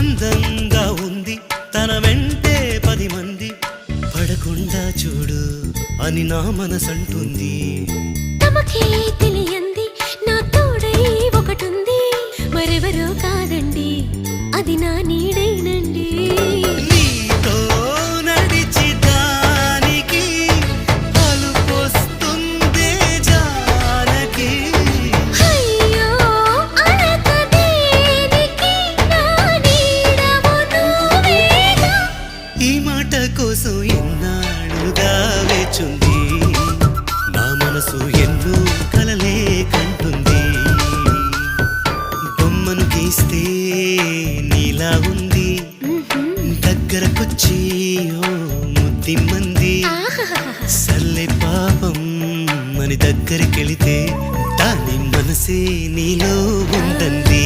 అందంగా ఉంది తన వెంటే 10 మంది పడకుండా చూడు అని నా మనసంటుంది. తమకే తెలియంది నా తోడై ఒకటుంది, మరెవరో కాదండి అది నా నీడైనండి. నీతో నడిచి దానికి అలుపొస్తుందే జానకి. అయ్యో అనక దేనికి నా నీడవు నువ్వేగా. ఈ మాట కోసం ఎన్నాళ్ళుగా వేచుంది నా మనసు ఎన్నో కలలే కంటుంది. బొమ్మను గీస్తే నీలా ఉంది దగ్గరకొచ్చి ఓ ముద్దిమ్మంది. సల్లే పాపం అని దగ్గరికెళితే దాని మనసే నీలో ఉందంది.